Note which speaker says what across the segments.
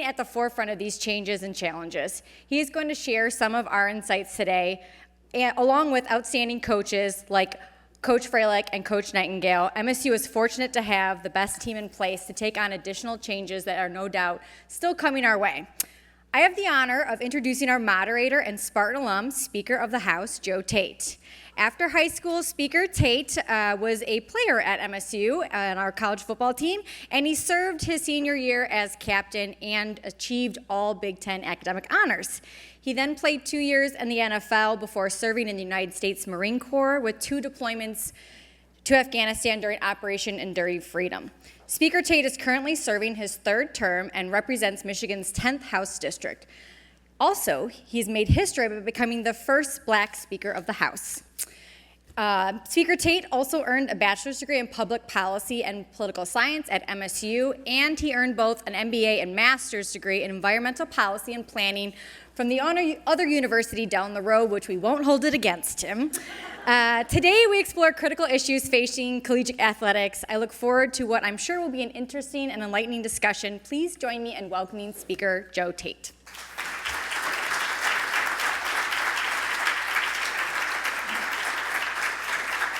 Speaker 1: at the forefront of these changes and challenges. He is going to share some of our insights today, along with outstanding coaches like Coach Fralick and Coach Nightingale. MSU is fortunate to have the best team in place to take on additional changes that are no doubt still coming our way. I have the honor of introducing our moderator and Spartan alum, Speaker of the House, Joe Tate. After high school, Speaker Tate was a player at MSU on our college football team, and he served his senior year as captain and achieved all Big Ten academic honors. He then played 2 years in the NFL before serving in the United States Marine Corps with 2 deployments to Afghanistan during Operation Enduring Freedom. Speaker Tate is currently serving his 3rd term and represents Michigan's 10th House District. Also, he's made history by becoming the first Black Speaker of the House. Speaker Tate also earned a bachelor's degree in public policy and political science at MSU, and he earned both an MBA and master's degree in environmental policy and planning from the other university down the road, which we won't hold it against him. Today, we explore critical issues facing collegiate athletics. I look forward to what I'm sure will be an interesting and enlightening discussion. Please join me in welcoming Speaker Joe Tate.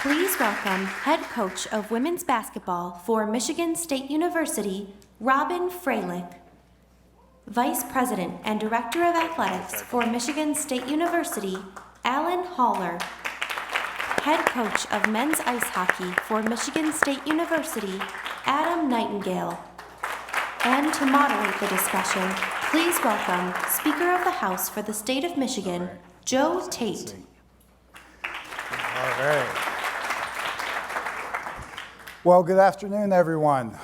Speaker 2: Please welcome head coach of women's basketball for Michigan State University, Robyn Fralick. Vice President and Director of Athletics for Michigan State University, Alan Haller. Head coach of men's ice hockey for Michigan State University, Adam Nightingale. And to moderate the discussion, please welcome Speaker of the House for the State of Michigan, Joe Tate.
Speaker 3: All right. Well, good afternoon, everyone.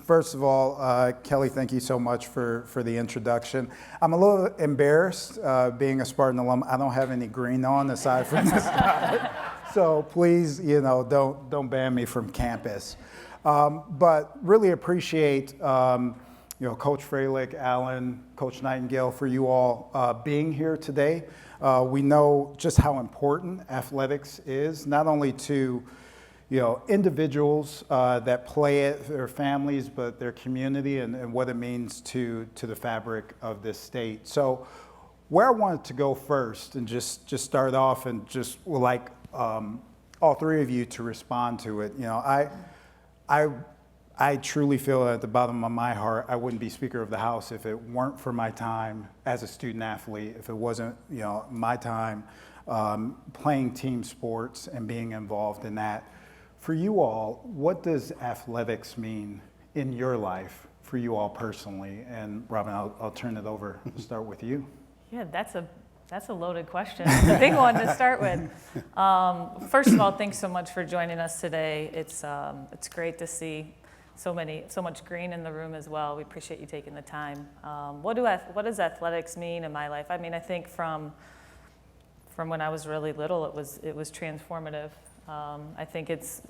Speaker 3: First of all, Kelly, thank you so much for the introduction. I'm a little embarrassed being a Spartan alum. I don't have any green on aside from this side. So please, don't ban me from campus. But really appreciate, Coach Fralick, Alan, Coach Nightingale, for you all being here today. We know just how important athletics is, not only to individuals that play it, their families, but their community and what it means to the fabric of this state. So where I wanted to go first and just start off and just would like all 3 of you to respond to it. I truly feel at the bottom of my heart I wouldn't be Speaker of the House if it weren't for my time as a student athlete, if it wasn't my time playing team sports and being involved in that. For you all, what does athletics mean in your life, for you all personally? And Robyn, I'll turn it over. We'll start with you.
Speaker 4: Yeah, that's a loaded question. It's a big one to start with. First of all, thanks so much for joining us today. It's great to see so much green in the room as well. We appreciate you taking the time. What does athletics mean in my life? I mean, I think from when I was really little, it was transformative. I think it's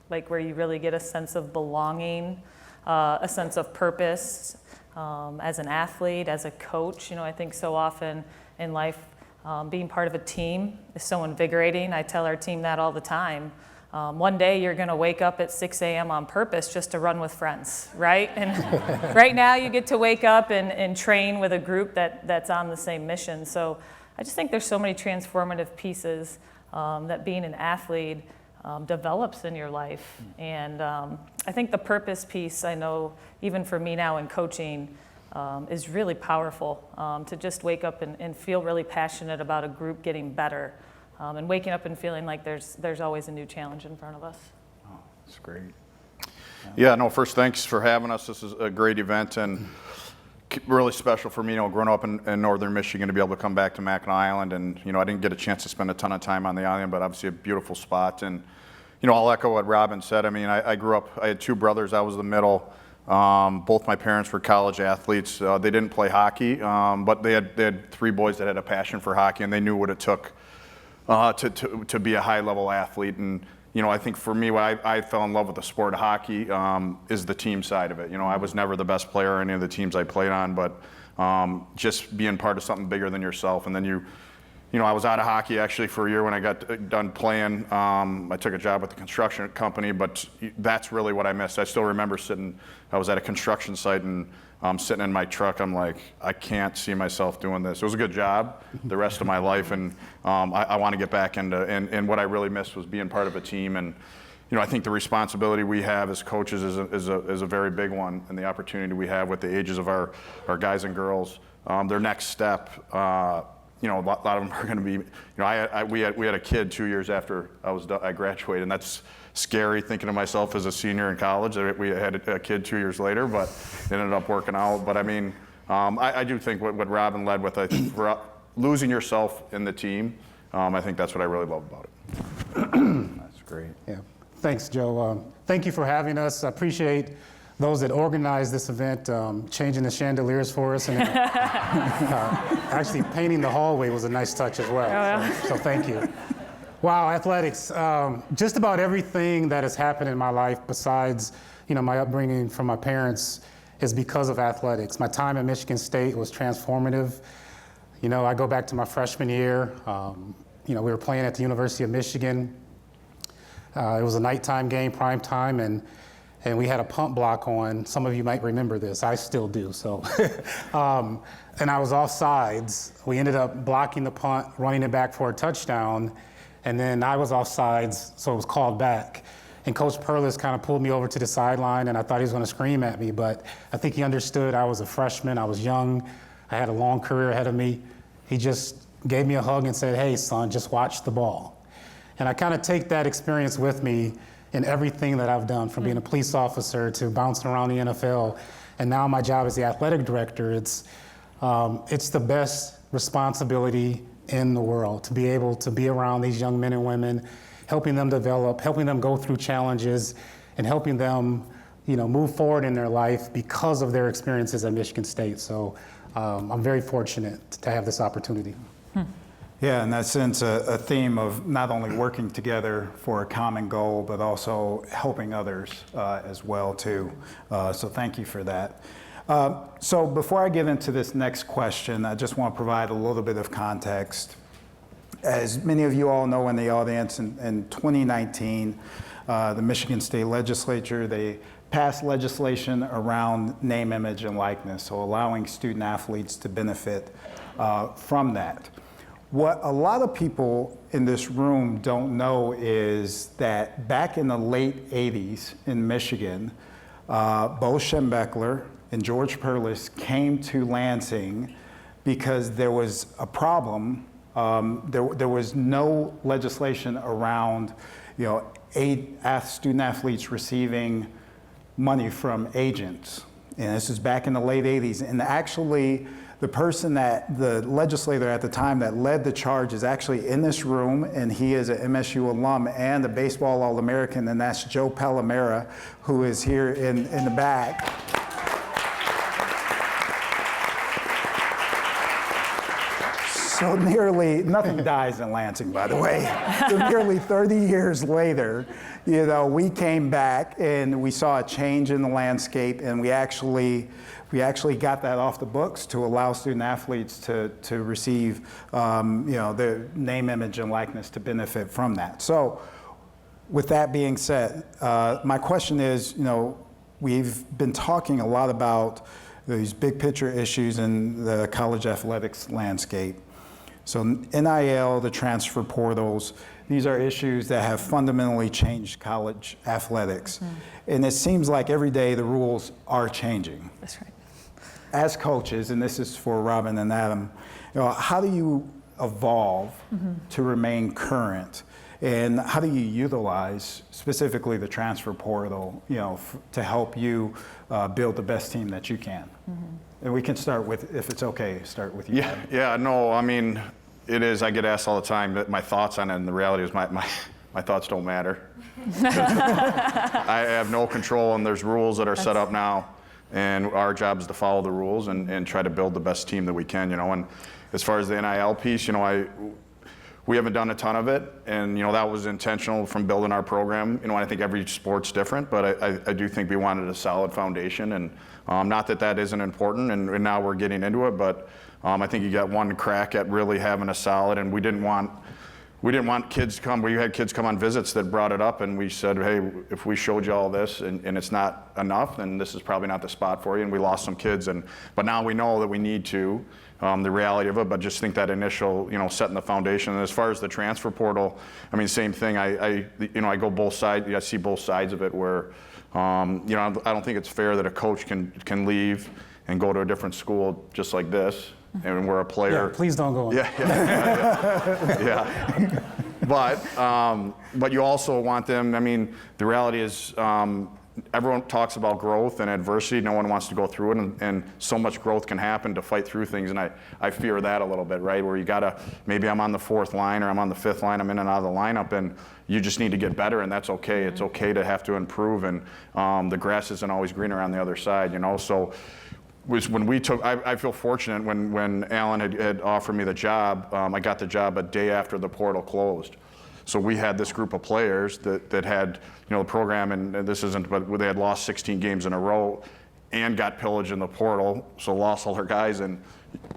Speaker 4: like where you really get a sense of belonging, a sense of purpose as an athlete, as a coach. I think so often in life, being part of a team is so invigorating. I tell our team that all the time. One day you're going to wake up at 6 a.m. on purpose just to run with friends, right? And right now you get to wake up and train with a group that's on the same mission. So I just think there's so many transformative pieces that being an athlete develops in your life. And I think the purpose piece, I know even for me now in coaching, is really powerful, to just wake up and feel really passionate about a group getting better, and waking up and feeling like there's always a new challenge in front of us.
Speaker 3: Oh, that's great.
Speaker 5: Yeah, no, first, thanks for having us. This is a great event and really special for me, growing up in northern Michigan, to be able to come back to Mackinac Island. And, I didn't get a chance to spend a ton of time on the island, but obviously a beautiful spot. And, I'll echo what Robyn said. I mean, I grew up, I had 2 brothers. I was the middle. Both my parents were college athletes. They didn't play hockey, but they had 3 boys that had a passion for hockey, and they knew what it took to be a high-level athlete. And, I think for me, what I fell in love with the sport of hockey is the team side of it. I was never the best player on any of the teams I played on, but just being part of something bigger than yourself. And then I was out of hockey actually for a year when I got done playing. I took a job with the construction company, but that's really what I missed. I still remember I was at a construction site, and sitting in my truck, I'm like, I can't see myself doing this. It was a good job the rest of my life, and I want to get back into, and what I really missed was being part of a team. And I think the responsibility we have as coaches is a very big one, and the opportunity we have with the ages of our guys and girls. Their next step, a lot of them are going to be, we had a kid 2 years after I graduated, and that's scary thinking of myself as a senior in college. We had a kid 2 years later, but it ended up working out. But I mean, I do think what Robyn led with, I think losing yourself in the team, I think that's what I really love about it.
Speaker 3: That's great.
Speaker 6: Yeah. Thanks, Joe. Thank you for having us. I appreciate those that organized this event, changing the chandeliers for us, and actually painting the hallway was a nice touch as well. So thank you. Wow, athletics. Just about everything that has happened in my life besides, my upbringing from my parents is because of athletics. My time at Michigan State was transformative. I go back to my freshman year. We were playing at the University of Michigan. It was a nighttime game, prime time, and we had a punt block on. Some of you might remember this. I still do. So, and I was offsides. We ended up blocking the punt, running it back for a touchdown, and then I was offsides, so it was called back. And Coach Perlis kind of pulled me over to the sideline, and I thought he was going to scream at me, but I think he understood I was a freshman. I was young. I had a long career ahead of me. He just gave me a hug and said, "Hey, son, just watch the ball." And I kind of take that experience with me in everything that I've done, from being a police officer to bouncing around the NFL. And now my job as the athletic director, it's the best responsibility in the world to be able to be around these young men and women, helping them develop, helping them go through challenges, and helping them, move forward in their life because of their experiences at Michigan State. So I'm very fortunate to have this opportunity.
Speaker 3: Yeah, in that sense, a theme of not only working together for a common goal, but also helping others as well, too. So thank you for that. So before I get into this next question, I just want to provide a little bit of context. As many of you all know in the audience, in 2019, the Michigan State Legislature, they passed legislation around name, image, and likeness, so allowing student athletes to benefit from that. What a lot of people in this room don't know is that back in the late 80s in Michigan, Bo Schembechler and George Perlis came to Lansing because there was a problem. There was no legislation around, student athletes receiving money from agents. And this is back in the late 80s. And actually, the legislator at the time that led the charge is actually in this room, and he is an MSU alum and a baseball All-American, and that's Joe Palomera, who is here in the back. So nothing dies in Lansing, by the way. So nearly 30 years later, we came back and we saw a change in the landscape, and we actually got that off the books to allow student athletes to receive, their name, image, and likeness to benefit from that. So with that being said, my question is, we've been talking a lot about these big picture issues in the college athletics landscape. So NIL, the transfer portals, these are issues that have fundamentally changed college athletics. And it seems like every day the rules are changing.
Speaker 4: That's right.
Speaker 3: As coaches, and this is for Robyn and Adam, how do you evolve to remain current? And how do you utilize specifically the transfer portal, to help you build the best team that you can? And we can start with, if it's okay, start with you.
Speaker 5: Yeah, no, I mean, it is, I get asked all the time that my thoughts on it, and the reality is my thoughts don't matter. I have no control, and there's rules that are set up now, and our job is to follow the rules and try to build the best team that we can, and as far as the NIL piece, we haven't done a ton of it, and that was intentional from building our program. I think every sport's different, but I do think we wanted a solid foundation, and not that isn't important, and now we're getting into it, but I think you got one crack at really having a solid, and we didn't want we didn't want kids to come. We had kids come on visits that brought it up, and we said, hey, if we showed you all this and it's not enough, then this is probably not the spot for you. And we lost some kids, but now we know that we need to. The reality of it, but just think that initial, setting the foundation. And as far as the transfer portal, I mean, same thing. I go both sides. I see both sides of it. Where, I don't think it's fair that a coach can leave and go to a different school just like this, and we're a player.
Speaker 6: Yeah, please don't go.
Speaker 5: Yeah. But you also want them. I mean, the reality is. Everyone talks about growth and adversity. No one wants to go through it, and so much growth can happen to fight through things. And I fear that a little bit, right? Where you gotta, maybe I'm on the 4th line or I'm on the 5th line, I'm in and out of the lineup, and you just need to get better, and that's okay. It's okay to have to improve, and the grass isn't always greener on the other side, So when we took, I feel fortunate when Alan had offered me the job. I got the job a day after the portal closed. So we had this group of players that had, the program, and this isn't, but they had lost 16 games in a row and got pillaged in the portal, so lost all their guys. And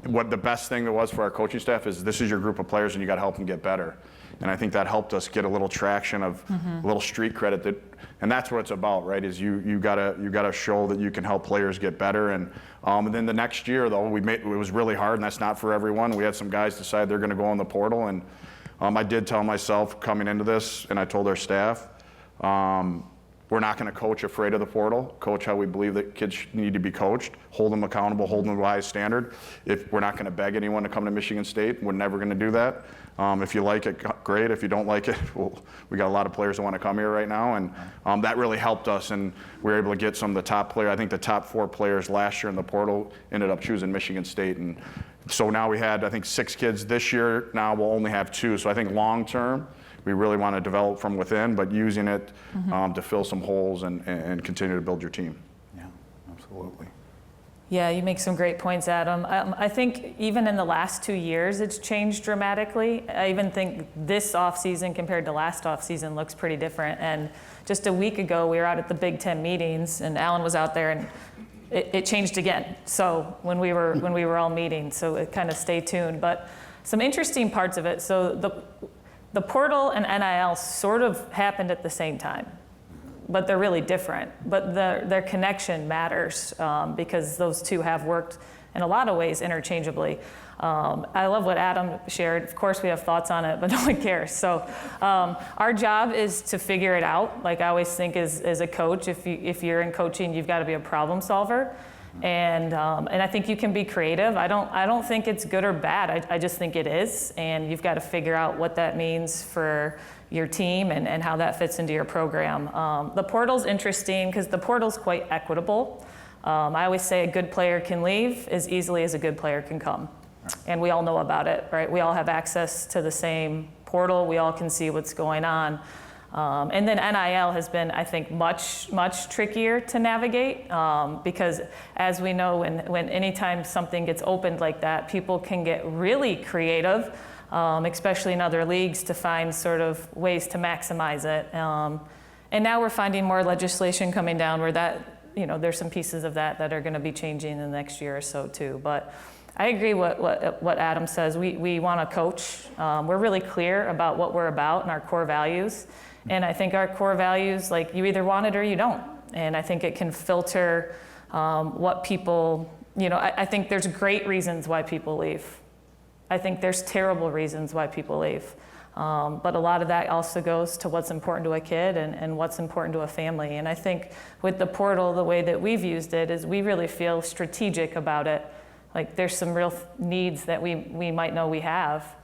Speaker 5: what the best thing that was for our coaching staff is this is your group of players and you got to help them get better. And I think that helped us get a little traction of a little street credit and that's what it's about, right? Is you gotta show that you can help players get better. And then the next year though, it was really hard, and that's not for everyone. We had some guys decide they're gonna go in the portal, and I did tell myself coming into this, and I told our staff, we're not going to coach afraid of the portal. Coach how we believe that kids need to be coached. Hold them accountable. Hold them to the highest standard. If we're not going to beg anyone to come to Michigan State, we're never going to do that. If you like it, great. If you don't like it, we got a lot of players that want to come here right now, and that really helped us. And we were able to get some of the top players. I think the top 4 players last year in the portal ended up choosing Michigan State, and so now we had, I think, 6 kids this year. Now we'll only have 2. So I think long term, we really want to develop from within, but using it to fill some holes and continue to build your team.
Speaker 3: Yeah, absolutely.
Speaker 4: Yeah, you make some great points, Adam. I think even in the last 2 years, it's changed dramatically. I even think this offseason compared to last offseason looks pretty different. And just a week ago, we were out at the Big Ten meetings, and Alan was out there, and it changed again. So when we were all meeting, so it kind of stay tuned. But some interesting parts of it. So the portal and NIL sort of happened at the same time, but they're really different. But their connection matters because those two have worked in a lot of ways interchangeably. I love what Adam shared. Of course, we have thoughts on it, but no one cares. So our job is to figure it out. Like I always think as a coach, if you're in coaching, you've got to be a problem solver. And I think you can be creative. I don't think it's good or bad. I just think it is. And you've got to figure out what that means for your team and how that fits into your program. The portal's interesting because the portal's quite equitable. I always say a good player can leave as easily as a good player can come. And we all know about it, right? We all have access to the same portal. We all can see what's going on. And then NIL has been, I think, much, much trickier to navigate because as we know, when anytime something gets opened like that, people can get really creative, especially in other leagues, to find sort of ways to maximize it. And now we're finding more legislation coming down where that, there's some pieces of that are going to be changing in the next year or so too. But I agree what Adam says. We want to coach. We're really clear about what we're about and our core values. And I think our core values, like you either want it or you don't. And I think it can filter what people, I think there's great reasons why people leave. I think there's terrible reasons why people leave. But a lot of that also goes to what's important to a kid and what's important to a family. And I think with the portal, the way that we've used it is we really feel strategic about it. Like there's some real needs that we might know we have.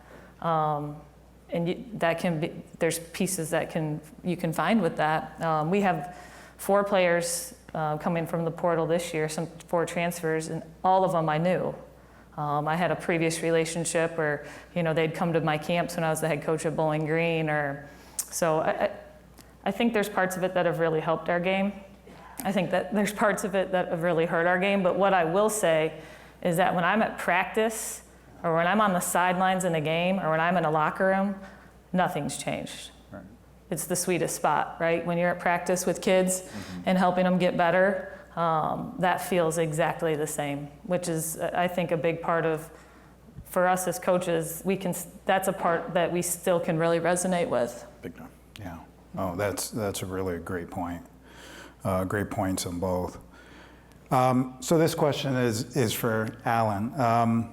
Speaker 4: That can be, there's pieces that you can find with that. We have 4 players coming from the portal this year, 4 transfers, and all of them I knew. I had a previous relationship where, they'd come to my camps when I was the head coach at Bowling Green, so I think there's parts of it that have really helped our game. I think that there's parts of it that have really hurt our game, but what I will say is that when I'm at practice, or when I'm on the sidelines in a game, or when I'm in a locker room, nothing's changed. Right. It's the sweetest spot, right? When you're at practice with kids and helping them get better, that feels exactly the same, which is, I think, a big part of for us as coaches, that's a part that we still can really resonate with.
Speaker 5: Big time.
Speaker 3: Yeah. Oh, that's a really great point. Great points on both. So this question is for Alan.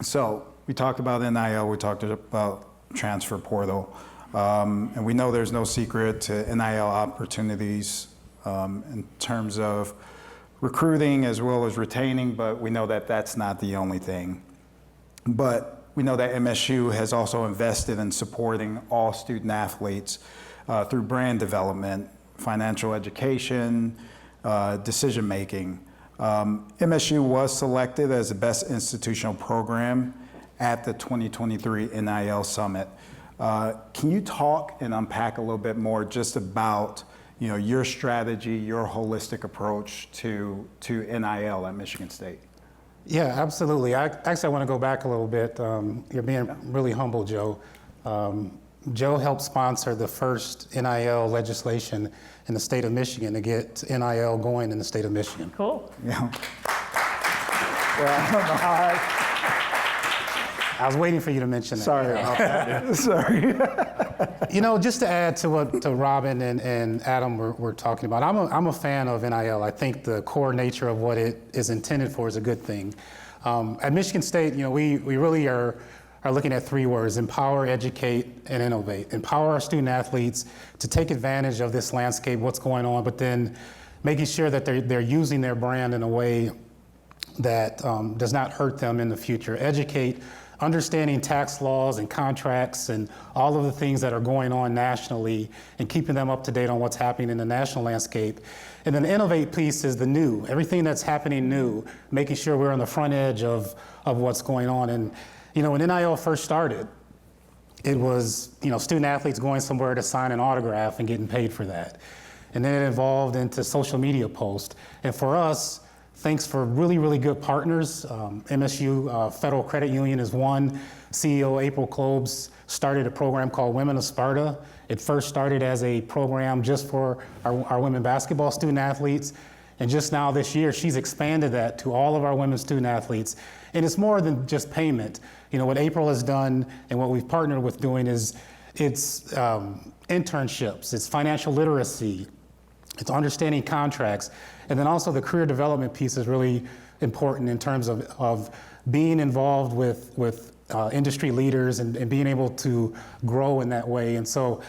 Speaker 3: So we talked about NIL, we talked about transfer portal, and we know there's no secret to NIL opportunities in terms of recruiting as well as retaining, but we know that that's not the only thing. But we know that MSU has also invested in supporting all student athletes through brand development, financial education, decision making. MSU was selected as the best institutional program at the 2023 NIL Summit. Can you talk and unpack a little bit more just about your strategy, your holistic approach to NIL at Michigan State?
Speaker 6: Yeah, absolutely. I want to go back a little bit. You're being really humble, Joe. Joe helped sponsor the first NIL legislation in the state of Michigan to get NIL going in the state of Michigan.
Speaker 4: Cool.
Speaker 3: Yeah. Well, I don't know how
Speaker 6: I was waiting for you to mention that.
Speaker 3: Sorry about that. Sorry.
Speaker 6: Just to add to what Robyn and Adam were talking about, I'm a fan of NIL. I think the core nature of what it is intended for is a good thing. At Michigan State, we really are looking at three words: empower, educate, and innovate. Empower our student athletes to take advantage of this landscape, what's going on, but then making sure that they're using their brand in a way that does not hurt them in the future. Educate, understanding tax laws and contracts and all of the things that are going on nationally and keeping them up to date on what's happening in the national landscape. And then the innovate piece is the new, everything that's happening new, making sure we're on the front edge of what's going on. And when NIL first started, it was student athletes going somewhere to sign an autograph and getting paid for that. And then it evolved into social media posts. And for us, thanks for really, really good partners. MSU Federal Credit Union is one. CEO April Klobes started a program called Women of Sparta. It first started as a program just for our women basketball student athletes. And just now this year, she's expanded that to all of our women student athletes. And it's more than just payment. What April has done and what we've partnered with doing is it's internships, it's financial literacy, it's understanding contracts. And then also the career development piece is really important in terms of being involved with industry leaders and being able to grow in that way. And so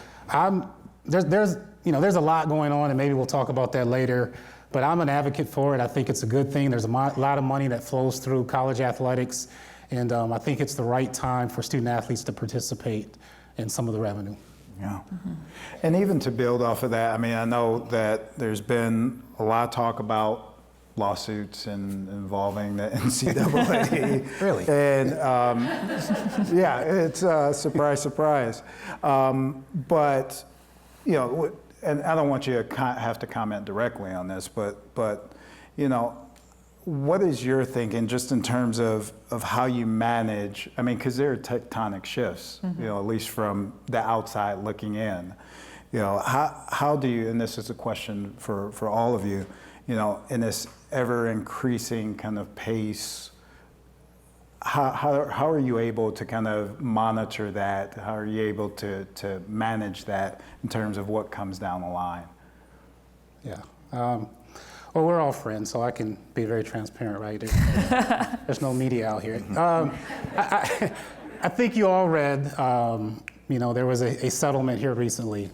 Speaker 6: there's a lot going on, and maybe we'll talk about that later, but I'm an advocate for it. I think it's a good thing. There's a lot of money that flows through college athletics, and I think it's the right time for student athletes to participate in some of the revenue.
Speaker 3: Yeah. And even to build off of that, I know that there's been a lot of talk about lawsuits involving the NCAA.
Speaker 6: Really?
Speaker 3: And yeah, it's a surprise. But, and I don't want you to have to comment directly on this, but what is your thinking just in terms of how you manage, because there are tectonic shifts, at least from the outside looking in. How do you, and this is a question for all of you, in this ever increasing kind of pace, how are you able to kind of monitor that? How are you able to manage that in terms of what comes down the line?
Speaker 6: Yeah. Well, we're all friends, so I can be very transparent, right? There's no media out here. I think you all read, there was a settlement here recently.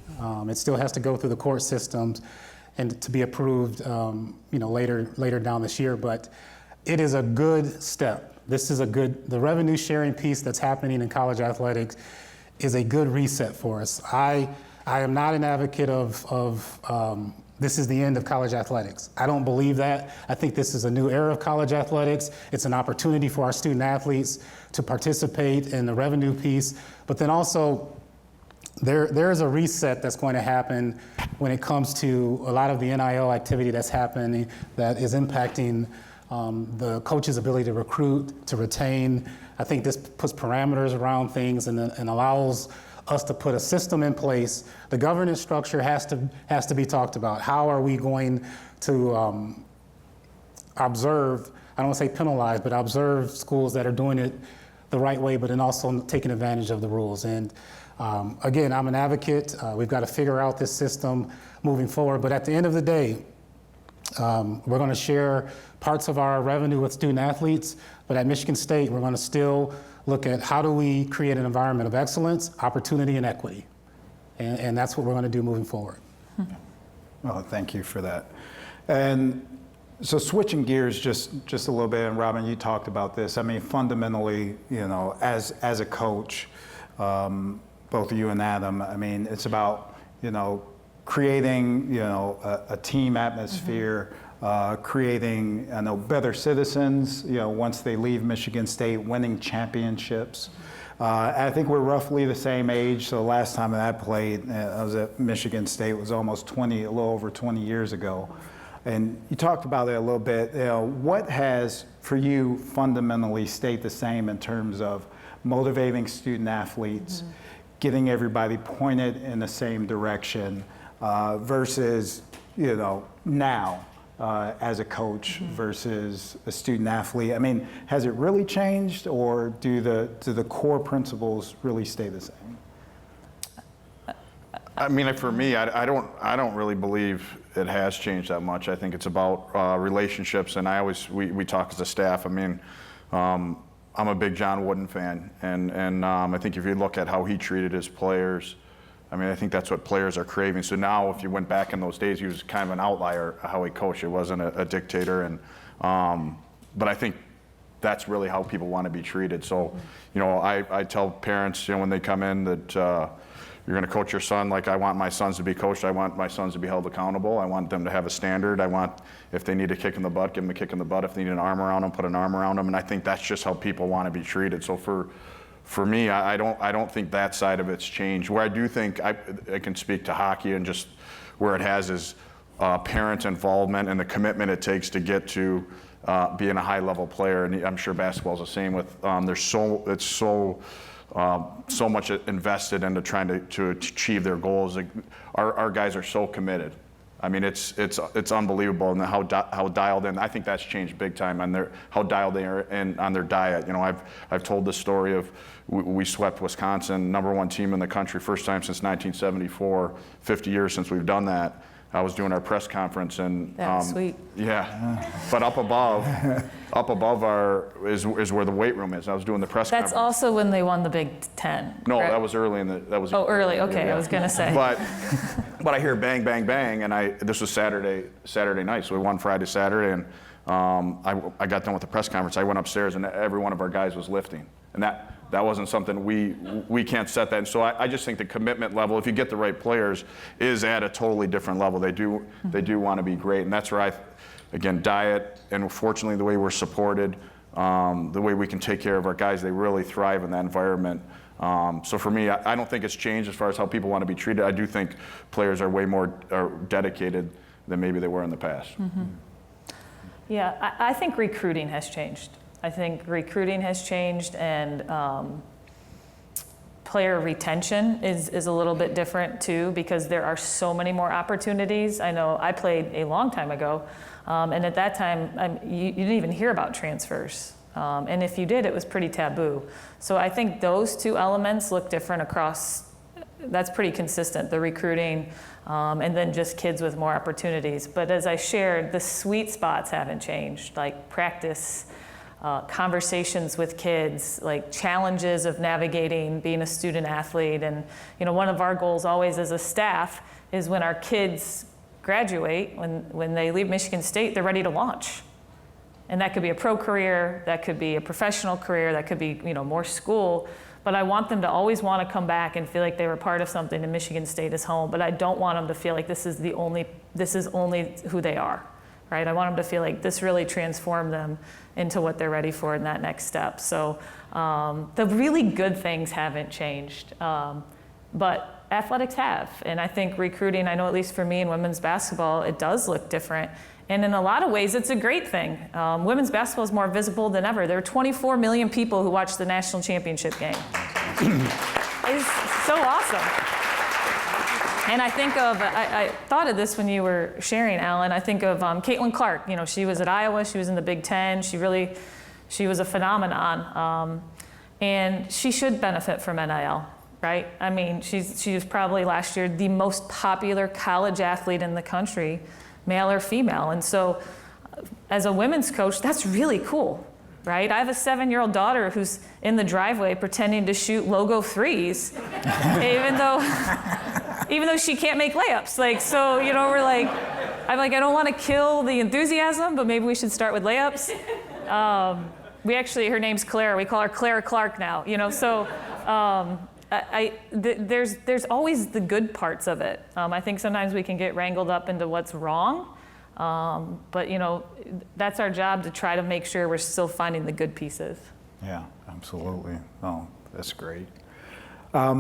Speaker 6: It still has to go through the court systems and to be approved, later down this year. But it is a good step. The revenue sharing piece that's happening in college athletics is a good reset for us. I am not an advocate of this is the end of college athletics. I don't believe that. I think this is a new era of college athletics. It's an opportunity for our student athletes to participate in the revenue piece. But then also, there is a reset that's going to happen when it comes to a lot of the NIL activity that's happening that is impacting the coach's ability to recruit, to retain. I think this puts parameters around things and allows us to put a system in place. The governance structure has to be talked about. How are we going to observe, I don't want to say penalize, but observe schools that are doing it the right way, but then also taking advantage of the rules. And again, I'm an advocate. We've got to figure out this system moving forward. But at the end of the day, we're going to share parts of our revenue with student athletes, but at Michigan State, we're going to still look at how do we create an environment of excellence, opportunity, and equity. And that's what we're going to do moving forward.
Speaker 3: Well, thank you for that. And so switching gears just a little bit, and Robyn, you talked about this. I mean, fundamentally, you know, as a coach, both you and Adam, I mean, it's about, you know, creating, you know, a team atmosphere, creating, I know, better citizens, you know, once they leave Michigan State, winning championships. I think we're roughly the same age. So the last time that I played, I was at Michigan State, was almost a little over 20 years ago. And you talked about it a little bit. You know, what has, for you, fundamentally stayed the same in terms of motivating student athletes, getting everybody pointed in the same direction, versus, you know, now as a coach versus a student athlete? I mean, has it really changed, or do the core principles really stay the same?
Speaker 5: I mean, for me, I don't really believe it has changed that much. I think it's about relationships, and we talk as a staff. I mean, I'm a big John Wooden fan, and I think if you look at how he treated his players, I mean, I think that's what players are craving. So now, if you went back in those days, he was kind of an outlier how he coached. It wasn't a dictator, and but I think that's really how people want to be treated. So, you know, I tell parents, you know, when they come in that you're going to coach your son like I want my sons to be coached. I want my sons to be held accountable. I want them to have a standard. I want, if they need a kick in the butt, give them a kick in the butt. If they need an arm around them, put an arm around them. And I think that's just how people want to be treated. So for me, I don't think that side of it's changed. Where I do think I can speak to hockey, and just where it has is parent involvement and the commitment it takes to get to being a high-level player. And I'm sure basketball is the same. With it's so much invested into trying to achieve their goals. Like, our guys are so committed. I mean, it's unbelievable, and how dialed in. I think that's changed big time on how dialed they are in on their diet. You know, I've told this story of we swept Wisconsin, #1 team in the country, first time since 1974, 50 years since we've done that. I was doing our press conference, and
Speaker 4: That's sweet.
Speaker 5: Yeah, but up above is where the weight room is. I was doing the press conference.
Speaker 4: That's also when they won the Big Ten.
Speaker 5: No,
Speaker 4: correct?
Speaker 5: that was early that was.
Speaker 4: Oh, early. Okay,
Speaker 5: yeah.
Speaker 4: I was gonna say.
Speaker 5: But I hear bang, bang, bang, and this was Saturday night, so we won Friday, Saturday, and I got done with the press conference. I went upstairs, and every one of our guys was lifting, and that wasn't something we can't set that. And so I just think the commitment level, if you get the right players, is at a totally different level. They do want to be great, and that's where again, diet, and fortunately the way we're supported, the way we can take care of our guys, they really thrive in that environment. So for me, I don't think it's changed as far as how people want to be treated. I do think players are way more dedicated than maybe they were in the past.
Speaker 4: Yeah, I think recruiting has changed. I think recruiting has changed, and player retention is a little bit different too, because there are so many more opportunities. I know I played a long time ago, and at that time, you didn't even hear about transfers. And if you did, it was pretty taboo. So I think those two elements look different across, that's pretty consistent, the recruiting, and then just kids with more opportunities. But as I shared, the sweet spots haven't changed, like practice, conversations with kids, like challenges of navigating being a student athlete. And you know, one of our goals always as a staff is when our kids graduate, when they leave Michigan State, they're ready to launch. And that could be a pro career, that could be a professional career, that could be, you know, more school. But I want them to always want to come back and feel like they were part of something, and Michigan State is home. But I don't want them to feel like this is only who they are, right? I want them to feel like this really transformed them into what they're ready for in that next step. So the really good things haven't changed, but athletics have. And I think recruiting, I know at least for me in women's basketball, it does look different. And in a lot of ways, it's a great thing. Women's basketball is more visible than ever. There are 24 million people who watch the national championship game. It's so awesome. And I think of, I thought of this when you were sharing, Alan. I think of Caitlin Clark. You know, she was at Iowa. She was in the Big Ten. She was a phenomenon. and she should benefit from NIL, right? I mean, she was probably last year the most popular college athlete in the country, male or female. And so as a women's coach, that's really cool, right? I have a 7-year-old daughter who's in the driveway pretending to shoot logo threes, even though she can't make layups. Like, so, you know, I'm like, I don't want to kill the enthusiasm, but maybe we should start with layups. Her name's Claire. We call her Claire Clark now, you know, so there's always the good parts of it. I think sometimes we can get wrangled up into what's wrong, but, you know, that's our job to try to make sure we're still finding the good pieces.
Speaker 3: Yeah, absolutely. Oh, that's great. I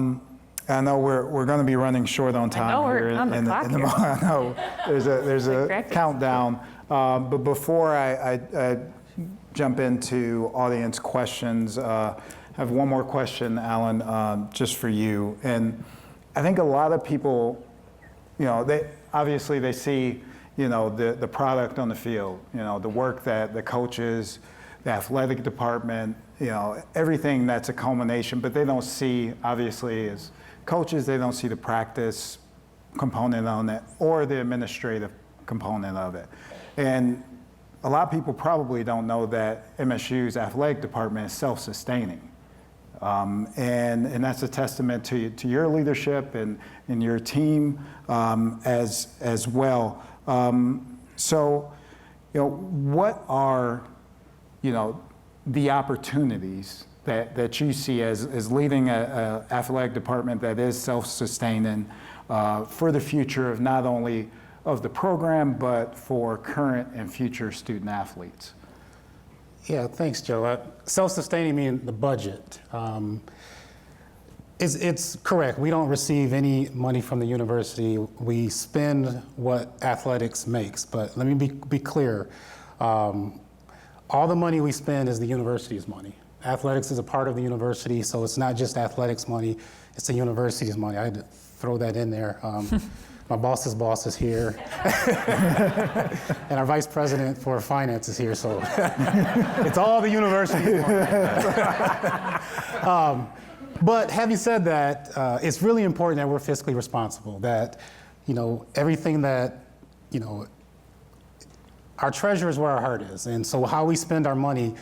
Speaker 3: know we're going to be running short on time.
Speaker 4: I know,
Speaker 3: here
Speaker 4: we're on the clock here.
Speaker 3: I know there's a countdown. But before I jump into audience questions, I have one more question, Alan, just for you. And I think a lot of people, you know, they see, you know, the product on the field, you know, the work that the coaches, the athletic department, you know, everything that's a culmination, but they don't see, obviously, as coaches, they don't see the practice component on it or the administrative component of it. And a lot of people probably don't know that MSU's athletic department is self-sustaining. And that's a testament to your leadership and your team as well. So, you know, what are, you know, the opportunities that you see as leading an athletic department that is self-sustaining for the future of not only of the program, but for current and future student athletes?
Speaker 6: Yeah, thanks, Joe. Self-sustaining means the budget. It's correct. We don't receive any money from the university. We spend what athletics makes. But let me be clear. All the money we spend is the university's money. Athletics is a part of the university, so it's not just athletics money, it's the university's money. I had to throw that in there. My boss's boss is here. And our vice president for finance is here, so it's all the university's money. But having said that, it's really important that we're fiscally responsible, that, you know, everything that, you know, our treasure is where our heart is. And so how we spend our money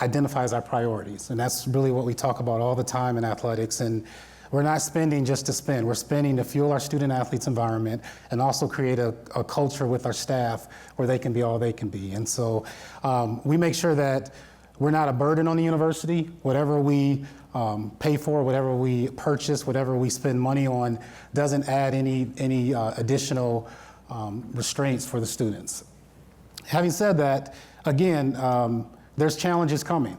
Speaker 6: identifies our priorities. And that's really what we talk about all the time in athletics. And we're not spending just to spend. We're spending to fuel our student athletes environment and also create a culture with our staff where they can be all they can be. And so we make sure that we're not a burden on the university. Whatever we pay for, whatever we purchase, whatever we spend money on doesn't add any additional restraints for the students. Having said that, again, there's challenges coming.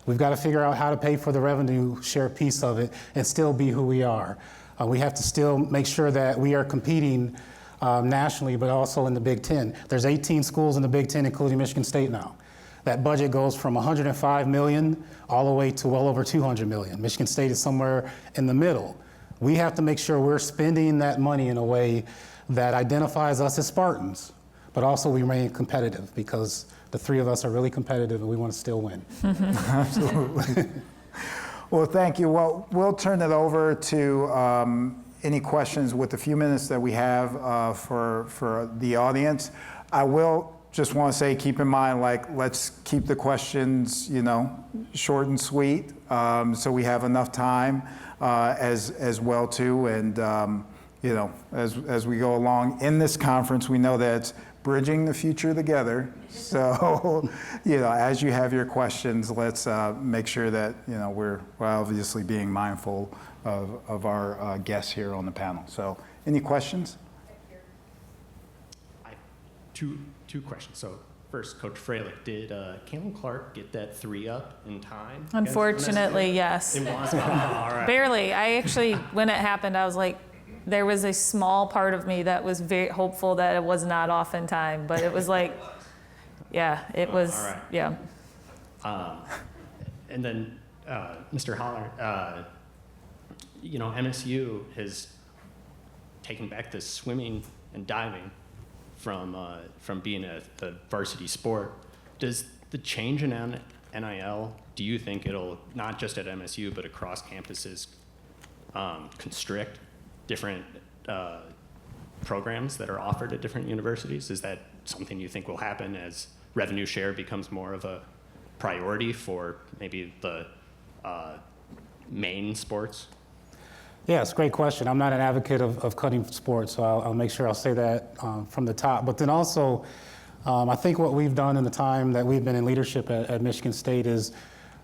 Speaker 6: We've got to figure out how to pay for the revenue share piece of it and still be who we are. We have to still make sure that we are competing nationally, but also in the Big Ten. There's 18 schools in the Big Ten, including Michigan State now. That budget goes from $105 million all the way to well over $200 million. Michigan State is somewhere in the middle. We have to make sure we're spending that money in a way that identifies us as Spartans, but also we remain competitive, because the three of us are really competitive and we want to still win.
Speaker 3: Absolutely. Well, thank you. Well, we'll turn it over to any questions with the few minutes that we have for the audience. I will just want to say, keep in mind, like, let's keep the questions, you know, short and sweet, so we have enough time as well too. And you know, as we go along in this conference, we know that it's bridging the future together. So, you know, as you have your questions, let's make sure that, you know, we're obviously being mindful of our guests here on the panel. So, any questions?
Speaker 7: I have two questions. So, first, Coach Fralick, did Cam Clark get that 3 up in time?
Speaker 4: Unfortunately, yes.
Speaker 7: It was? All right.
Speaker 4: Barely. I actually, when it happened, I was like, there was a small part of me that was very hopeful that it was not off in time, but it was like, yeah, it was,
Speaker 7: all right.
Speaker 4: yeah.
Speaker 7: And then, Mr. Holler, you know, MSU has taken back the swimming and diving from being a varsity sport. Does the change in NIL, do you think it'll, not just at MSU, but across campuses, constrict different programs that are offered at different universities? Is that something you think will happen as revenue share becomes more of a priority for maybe the main sports?
Speaker 6: Yeah, it's a great question. I'm not an advocate of cutting sports, so I'll make sure I'll say that from the top. But then also, I think what we've done in the time that we've been in leadership at Michigan State is,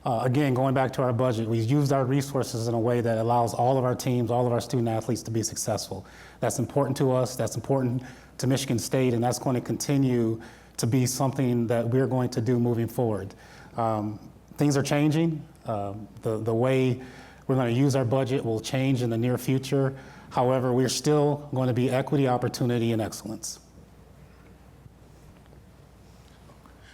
Speaker 6: again, going back to our budget, we've used our resources in a way that allows all of our teams, all of our student athletes to be successful. That's important to us, that's important to Michigan State, and that's going to continue to be something that we're going to do moving forward. Things are changing. The way we're going to use our budget will change in the near future. However, we're still going to be equity, opportunity, and excellence.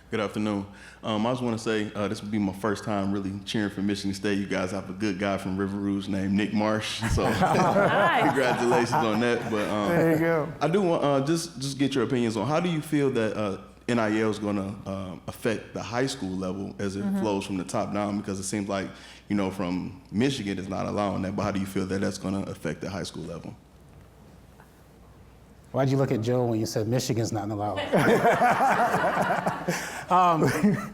Speaker 8: Good afternoon. I just want to say this will be my first time really cheering for Michigan State. You guys have a good guy from River Rouge named Nick Marsh, so congratulations on that. But
Speaker 3: There you go.
Speaker 8: I do want just get your opinions on how do you feel that NIL is going to affect the high school level as it flows from the top down, because it seems like, you know, from Michigan it's not allowing that, but how do you feel that that's going to affect the high school level?
Speaker 6: Why'd you look at Joe when you said Michigan's not allowed?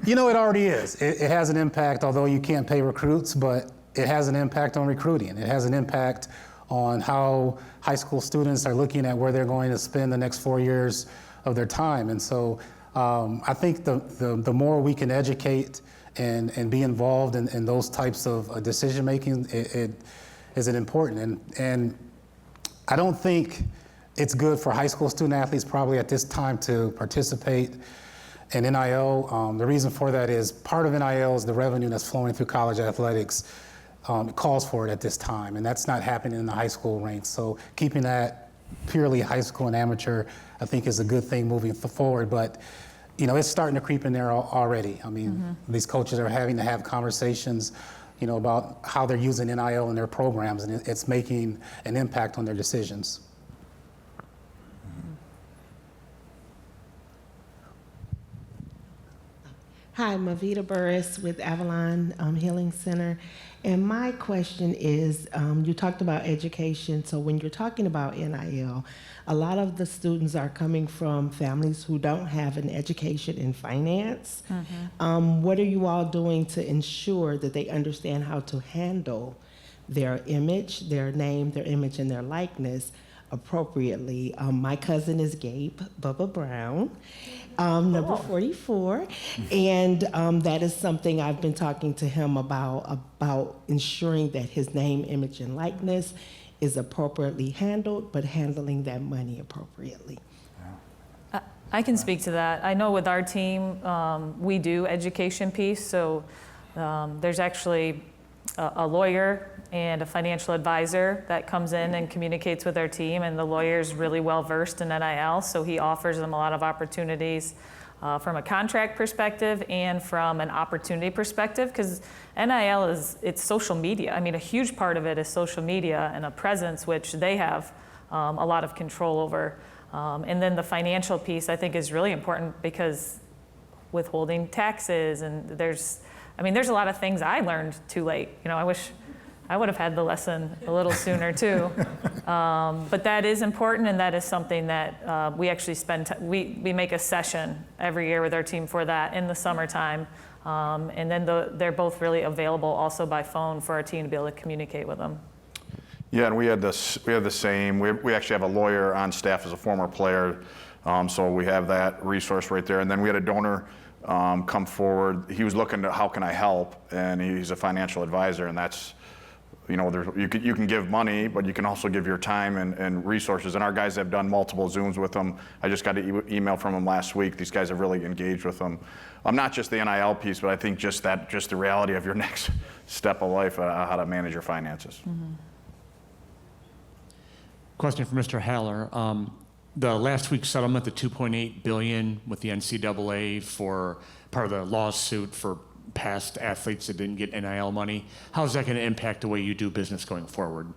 Speaker 6: You know, it already is. It has an impact, although you can't pay recruits, but it has an impact on recruiting. It has an impact on how high school students are looking at where they're going to spend the next 4 years of their time. And so I think the more we can educate and be involved in those types of decision making, it is important. And I don't think it's good for high school student athletes probably at this time to participate in NIL. The reason for that is part of NIL is the revenue that's flowing through college athletics. It calls for it at this time, and that's not happening in the high school ranks. So keeping that purely high school and amateur, I think, is a good thing moving forward. But you know, it's starting to creep in there already. I mean, these coaches are having to have conversations, you know, about how they're using NIL in their programs, and it's making an impact on their decisions.
Speaker 9: Hi, I'm Mavita Burris with Avalon Healing Center. And my question is, you talked about education. So when you're talking about NIL, a lot of the students are coming from families who don't have an education in finance. What are you all doing to ensure that they understand how to handle their image, their name, their image, and their likeness appropriately? My cousin is Gabe Bubba Brown, number 44, and that is something I've been talking to him about ensuring that his name, image, and likeness is appropriately handled, but handling that money appropriately.
Speaker 4: I can speak to that. I know with our team, we do education piece, so there's actually a lawyer and a financial advisor that comes in and communicates with our team, and the lawyer's really well versed in NIL, so he offers them a lot of opportunities from a contract perspective and from an opportunity perspective, because NIL it's social media. I mean, a huge part of it is social media and a presence which they have a lot of control over. And then the financial piece, I think, is really important, because withholding taxes, and there's a lot of things I learned too late. You know, I wish I would have had the lesson a little sooner too. But that is important, and that is something that we actually we make a session every year with our team for that in the summertime. And then they're both really available also by phone for our team to be able to communicate with them.
Speaker 5: Yeah, and we have the same. We actually have a lawyer on staff as a former player, so we have that resource right there. And then we had a donor come forward. He was looking to how can I help, and he's a financial advisor, and that's, you know, you can give money, but you can also give your time and resources. And our guys have done multiple Zooms with them. I just got an email from them last week. These guys have really engaged with them. Not just the NIL piece, but I think just the reality of your next step of life, how to manage your finances.
Speaker 10: Question for Mr. Haller. The last week's settlement, the $2.8 billion with the NCAA for part of the lawsuit for past athletes that didn't get NIL money, how is that going to impact the way you do business going forward?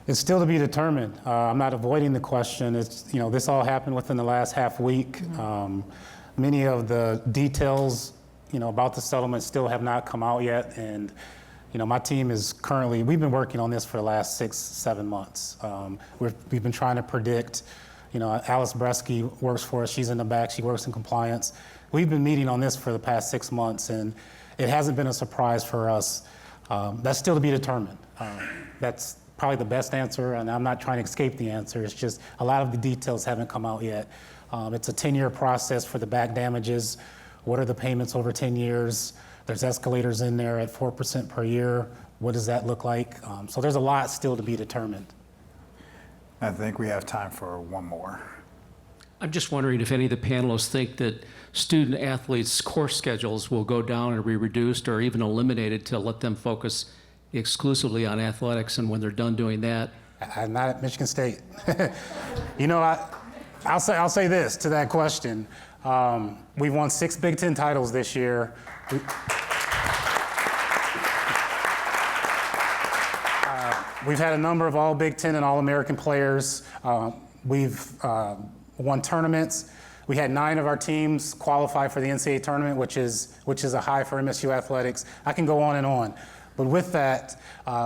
Speaker 6: It's still to be determined. I'm not avoiding the question. It's, you know, this all happened within the last half week. Many of the details, about the settlement still have not come out yet. And, my team is currently, we've been working on this for the last 6-7 months. We've been trying to predict, Alice Bresky works for us. She's in the back. She works in compliance. We've been meeting on this for the past 6 months, and it hasn't been a surprise for us. That's still to be determined. That's probably the best answer, and I'm not trying to escape the answer. It's just a lot of the details haven't come out yet. It's a 10-year process for the back damages. What are the payments over 10 years? There's escalators in there at 4% per year. What does that look like? So there's a lot still to be determined.
Speaker 3: I think we have time for one more.
Speaker 11: I'm just wondering if any of the panelists think that student athletes' course schedules will go down or be reduced or even eliminated to let them focus exclusively on athletics, and when they're done doing that.
Speaker 6: I'm not at Michigan State. I'll say this to that question. We've won 6 Big Ten titles this year. We've had a number of all Big Ten and all American players. We've won tournaments. We had 9 of our teams qualify for the NCAA tournament, which is a high for MSU athletics. I can go on and on. But with that,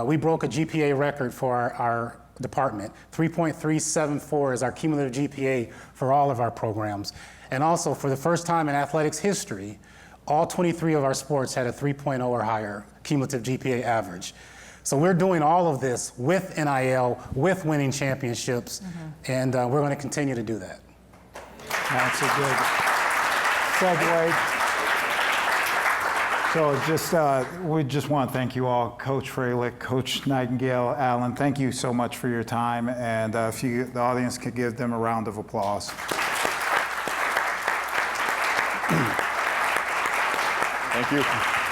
Speaker 6: we broke a GPA record for our department. 3.374 is our cumulative GPA for all of our programs. And also, for the first time in athletics history, all 23 of our sports had a 3.0 or higher cumulative GPA average. So we're doing all of this with NIL, with winning championships, and we're going to continue to do that.
Speaker 3: That's a good segue. So we just want to thank you all, Coach Fralick, Coach Nightingale, Alan. Thank you so much for your time, and if the audience could give them a round of applause.
Speaker 5: Thank you.